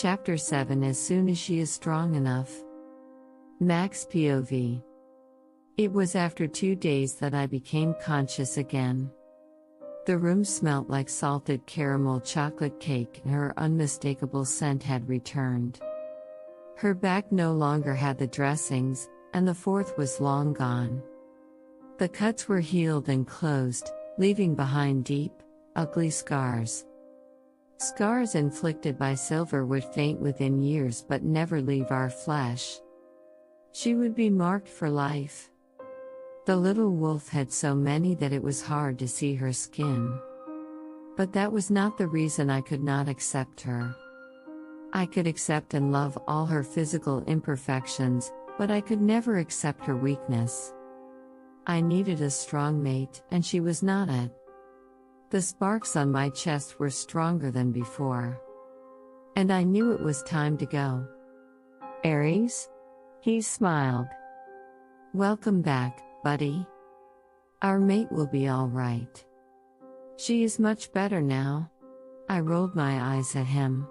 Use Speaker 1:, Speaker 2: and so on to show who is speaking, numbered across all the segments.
Speaker 1: Chapter 7 As soon as she is strong enough. Max POV. It was after 2 days that I became conscious again. The room smelt like salted caramel chocolate cake and her unmistakable scent had returned. Her back no longer had the dressings, and the fourth was long gone. The cuts were healed and closed, leaving behind deep, ugly scars. Scars inflicted by silver would faint within years but never leave our flesh. She would be marked for life. The little wolf had so many that it was hard to see her skin. But that was not the reason I could not accept her. I could accept and love all her physical imperfections, but I could never accept her weakness. I needed a strong mate, and she was not it. The sparks on my chest were stronger than before. And I knew it was time to go. Aries? He smiled. Welcome back, buddy. Our mate will be all right. She is much better now. I rolled my eyes at him.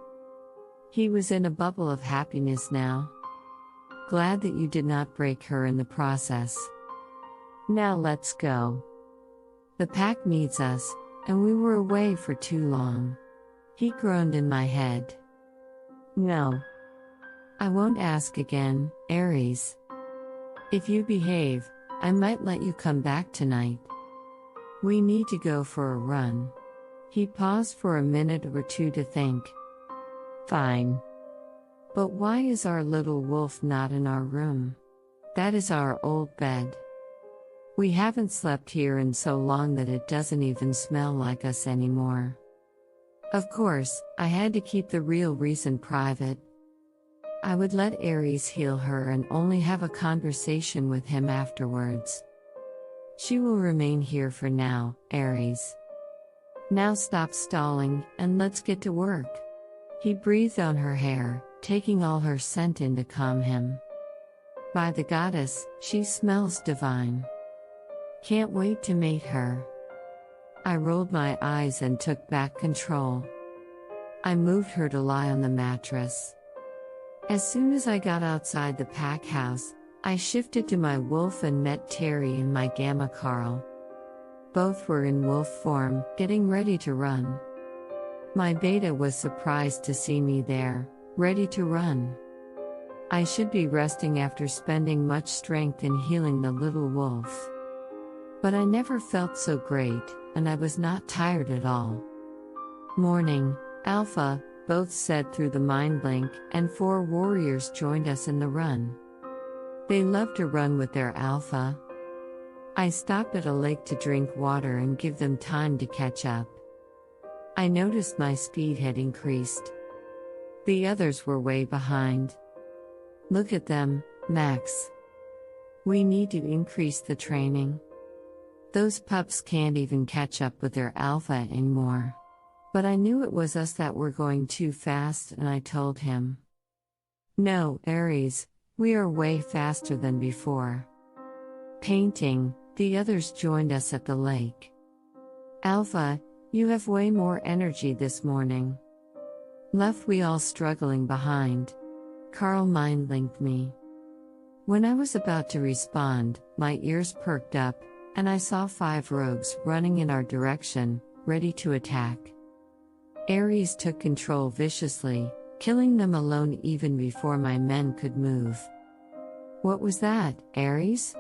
Speaker 1: He was in a bubble of happiness now. Glad that you did not break her in the process. Now let's go. The pack needs us, and we were away for too long. He groaned in my head. No. I won't ask again, Aries. If you behave, I might let you come back tonight. We need to go for a run. He paused for a minute or two to think. Fine. But why is our little wolf not in our room? That is our old bed. We haven't slept here in so long that it doesn't even smell like us anymore. Of course, I had to keep the real reason private. I would let Aries heal her and only have a conversation with him afterwards. She will remain here for now, Aries. Now stop stalling, and let's get to work. He breathed on her hair, taking all her scent in to calm him. By the goddess, she smells divine. Can't wait to mate her. I rolled my eyes and took back control. I moved her to lie on the mattress. As soon as I got outside the pack house, I shifted to my wolf and met Terry and my Gamma Carl. Both were in wolf form, getting ready to run. My beta was surprised to see me there, ready to run. I should be resting after spending much strength in healing the little wolf. But I never felt so great, and I was not tired at all. Morning, Alpha, both said through the mind link, and 4 warriors joined us in the run. They love to run with their Alpha. I stopped at a lake to drink water and give them time to catch up. I noticed my speed had increased. The others were way behind. Look at them, Max. We need to increase the training. Those pups can't even catch up with their Alpha anymore. But I knew it was us that were going too fast, and I told him. No, Aries, we are way faster than before. Painting, the others joined us at the lake. Alpha, you have way more energy this morning. Left we all struggling behind. Carl mind-linked me. When I was about to respond, my ears perked up, and I saw 5 rogues running in our direction, ready to attack. Aries took control viciously, killing them alone even before my men could move. What was that, Aries?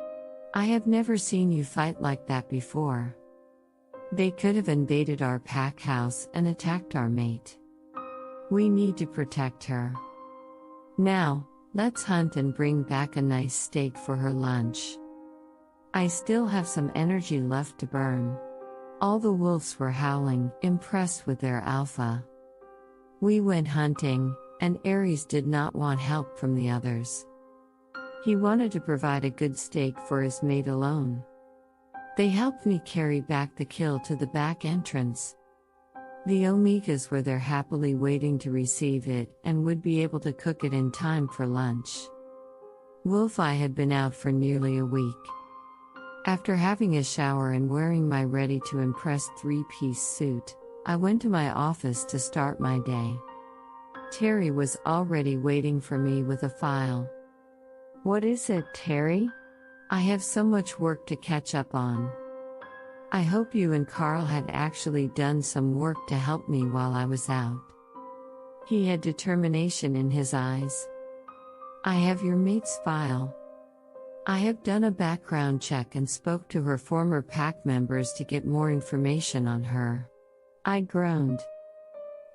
Speaker 1: I have never seen you fight like that before. They could have invaded our pack house and attacked our mate. We need to protect her. Now, let's hunt and bring back a nice steak for her lunch. I still have some energy left to burn. All the wolves were howling, impressed with their Alpha. We went hunting, and Aries did not want help from the others. He wanted to provide a good steak for his mate alone. They helped me carry back the kill to the back entrance. The Omegas were there happily waiting to receive it and would be able to cook it in time for lunch. Wolf-Eye had been out for nearly a week. After having a shower and wearing my ready-to-impress 3-piece suit, I went to my office to start my day. Terry was already waiting for me with a file. "What is it, Terry? I have so much work to catch up on. I hope you and Carl had actually done some work to help me while I was out." He had determination in his eyes. "I have your mate's file. I have done a background check and spoke to her former pack members to get more information on her." I groaned.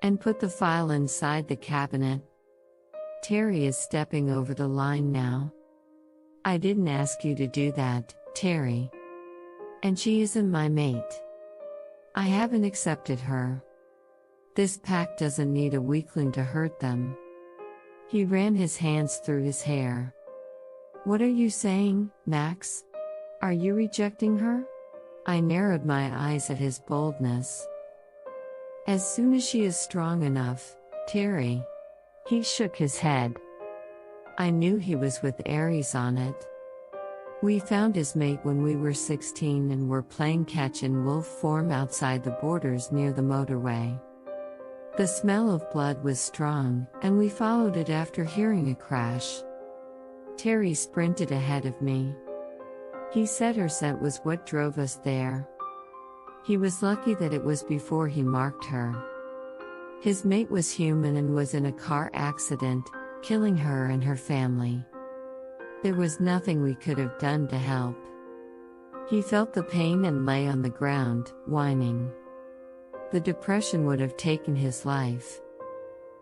Speaker 1: "And put the file inside the cabinet." Terry is stepping over the line now. "I didn't ask you to do that, Terry. And she isn't my mate. I haven't accepted her. This pack doesn't need a weakling to hurt them." He ran his hands through his hair. "What are you saying, Max? Are you rejecting her?" I narrowed my eyes at his boldness. "As soon as she is strong enough, Terry." He shook his head. I knew he was with Aries on it. We found his mate when we were 16 and were playing catch in wolf form outside the borders near the motorway. The smell of blood was strong, and we followed it after hearing a crash. Terry sprinted ahead of me. He said her scent was what drove us there. He was lucky that it was before he marked her. His mate was human and was in a car accident, killing her and her family. There was nothing we could have done to help. He felt the pain and lay on the ground, whining. The depression would have taken his life.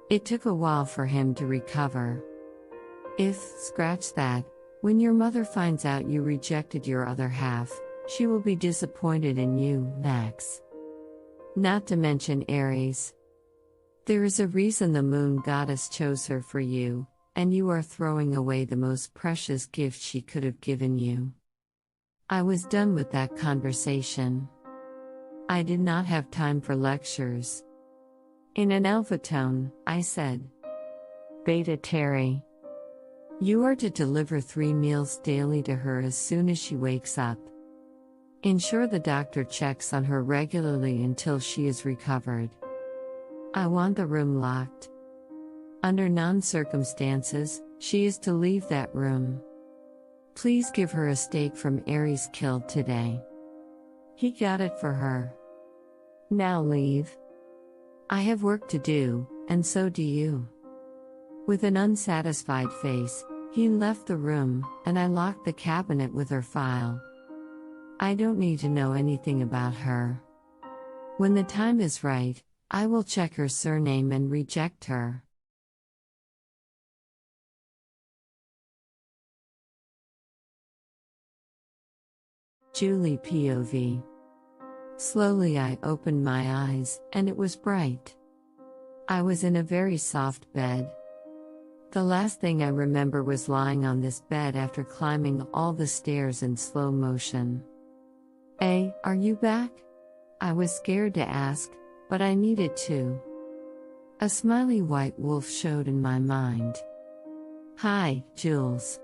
Speaker 1: It took a while for him to recover. Scratch that, when your mother finds out you rejected your other half, she will be disappointed in you, Max. Not to mention Aries. There is a reason the moon goddess chose her for you, and you are throwing away the most precious gift she could have given you." I was done with that conversation. I did not have time for lectures. In an alpha tone, I said, "Beta Terry. You are to deliver 3 meals daily to her as soon as she wakes up. Ensure the doctor checks on her regularly until she is recovered. I want the room locked. Under none circumstances, she is to leave that room. Please give her a steak from Aries killed today. He got it for her. Now leave. I have work to do, and so do you." With an unsatisfied face, he left the room, and I locked the cabinet with her file. I don't need to know anything about her. When the time is right, I will check her surname and reject her. Julie POV. Slowly I opened my eyes, and it was bright. I was in a very soft bed. The last thing I remember was lying on this bed after climbing all the stairs in slow motion. "Hey, are you back?" I was scared to ask, but I needed to. A smiley white wolf showed in my mind. "Hi, Jules.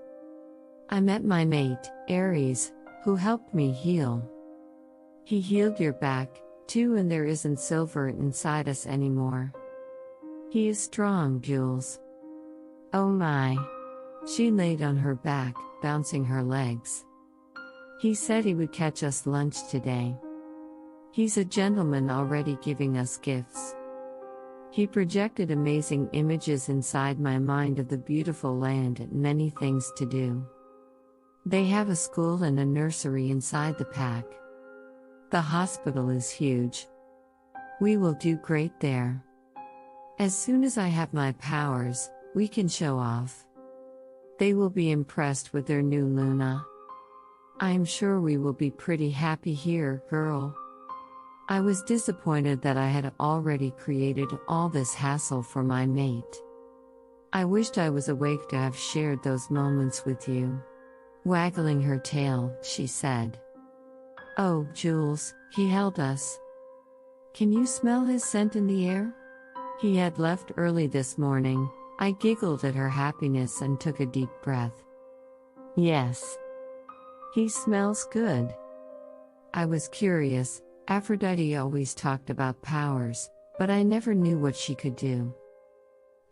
Speaker 1: I met my mate, Aries, who helped me heal. He healed your back, too, and there isn't silver inside us anymore. He is strong, Jules." "Oh my." She laid on her back, bouncing her legs. "He said he would catch us lunch today. He's a gentleman already giving us gifts." He projected amazing images inside my mind of the beautiful land and many things to do. They have a school and a nursery inside the pack. The hospital is huge. We will do great there. As soon as I have my powers, we can show off. They will be impressed with their new Luna. I am sure we will be pretty happy here, girl. I was disappointed that I had already created all this hassle for my mate. I wished I was awake to have shared those moments with you. Waggling her tail, she said. "Oh, Jules, he held us. Can you smell his scent in the air?" He had left early this morning. I giggled at her happiness and took a deep breath. "Yes. He smells good." I was curious. Aphrodite always talked about powers, but I never knew what she could do.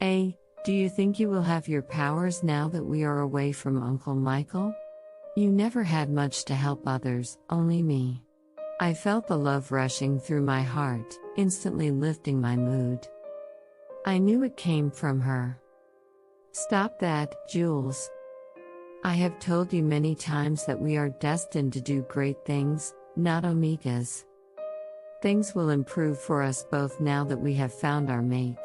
Speaker 1: A. Do you think you will have your powers now that we are away from Uncle Michael? You never had much to help others, only me. I felt the love rushing through my heart, instantly lifting my mood. I knew it came from her. Stop that, Jules. I have told you many times that we are destined to do great things, not omegas. Things will improve for us both now that we have found our mate.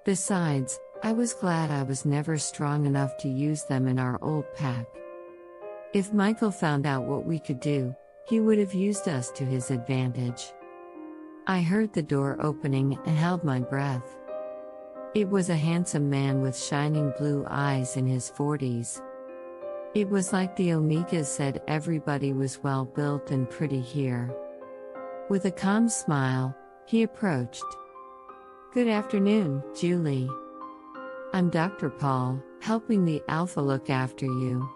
Speaker 1: Besides, I was glad I was never strong enough to use them in our old pack. If Michael found out what we could do, he would have used us to his advantage. I heard the door opening and held my breath. It was a handsome man with shining blue eyes in his 40s. It was like the Omegas said everybody was well built and pretty here. With a calm smile, he approached. Good afternoon, Julie. I'm Dr. Paul, helping the Alpha look after you.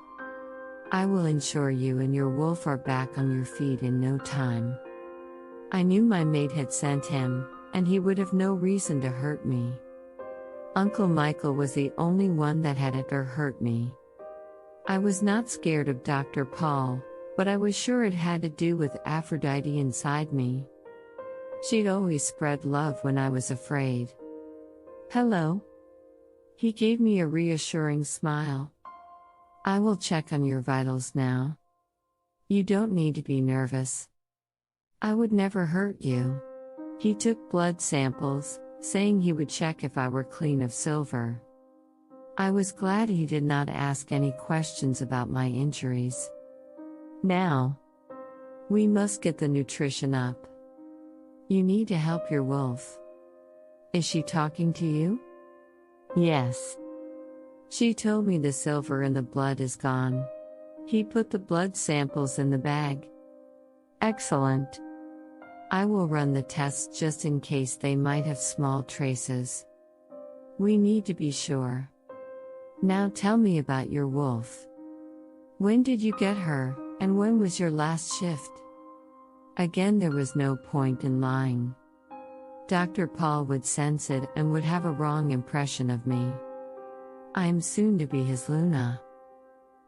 Speaker 1: I will ensure you and your wolf are back on your feet in no time. I knew my mate had sent him, and he would have no reason to hurt me. Uncle Michael was the only one that had ever hurt me. I was not scared of Dr. Paul, but I was sure it had to do with Aphrodite inside me. She'd always spread love when I was afraid. Hello. He gave me a reassuring smile. I will check on your vitals now. You don't need to be nervous. I would never hurt you. He took blood samples, saying he would check if I were clean of silver. I was glad he did not ask any questions about my injuries. Now, we must get the nutrition up. You need to help your wolf. Is she talking to you? Yes. She told me the silver in the blood is gone. He put the blood samples in the bag. Excellent. I will run the tests just in case they might have small traces. We need to be sure. Now tell me about your wolf. When did you get her, and when was your last shift? Again, there was no point in lying. Dr. Paul would sense it and would have a wrong impression of me. I am soon to be his Luna.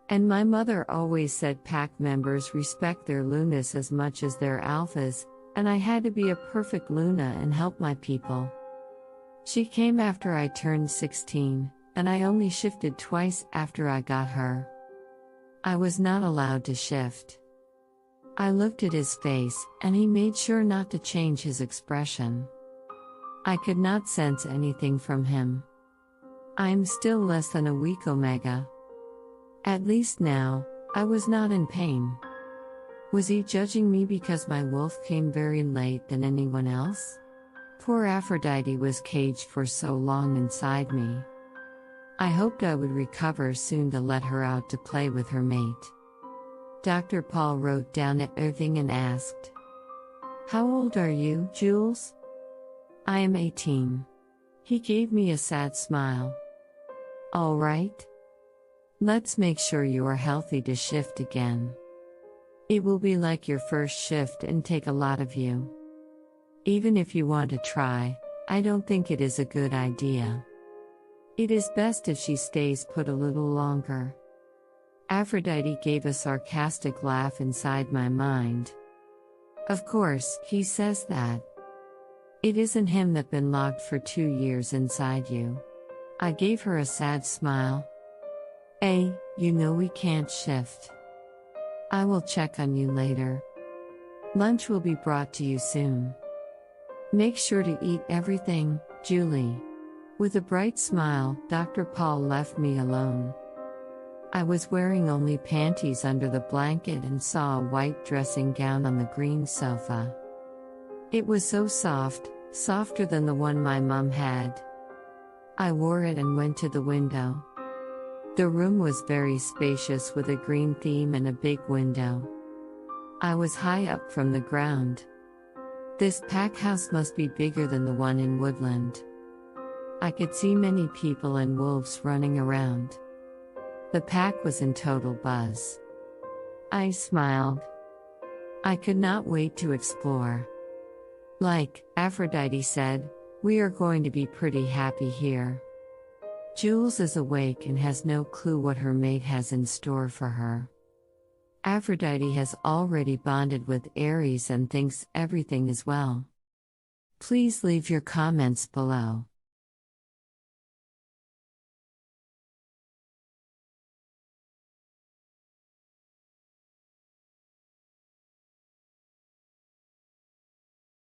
Speaker 1: And my mother always said pack members respect their Lunas as much as their Alphas, and I had to be a perfect Luna and help my people. She came after I turned 16, and I only shifted twice after I got her. I was not allowed to shift. I looked at his face, and he made sure not to change his expression. I could not sense anything from him. I am still less than a week Omega. At least now, I was not in pain. Was he judging me because my wolf came very late than anyone else? Poor Aphrodite was caged for so long inside me. I hoped I would recover soon to let her out to play with her mate. Dr. Paul wrote down everything and asked, How old are you, Jules? I am 18. He gave me a sad smile. All right. Let's make sure you are healthy to shift again. It will be like your first shift and take a lot of you. Even if you want to try, I don't think it is a good idea. It is best if she stays put a little longer. Aphrodite gave a sarcastic laugh inside my mind. Of course, he says that. It isn't him that been locked for 2 years inside you. I gave her a sad smile. You know we can't shift. I will check on you later. Lunch will be brought to you soon. Make sure to eat everything, Julie. With a bright smile, Dr. Paul left me alone. I was wearing only panties under the blanket and saw a white dressing gown on the green sofa. It was so soft, softer than the one my mom had. I wore it and went to the window. The room was very spacious with a green theme and a big window. I was high up from the ground. This pack house must be bigger than the one in Woodland. I could see many people and wolves running around. The pack was in total buzz. I smiled. I could not wait to explore. Like Aphrodite said, We are going to be pretty happy here. Jules is awake and has no clue what her mate has in store for her. Aphrodite has already bonded with Ares and thinks everything is well. Please leave your comments below.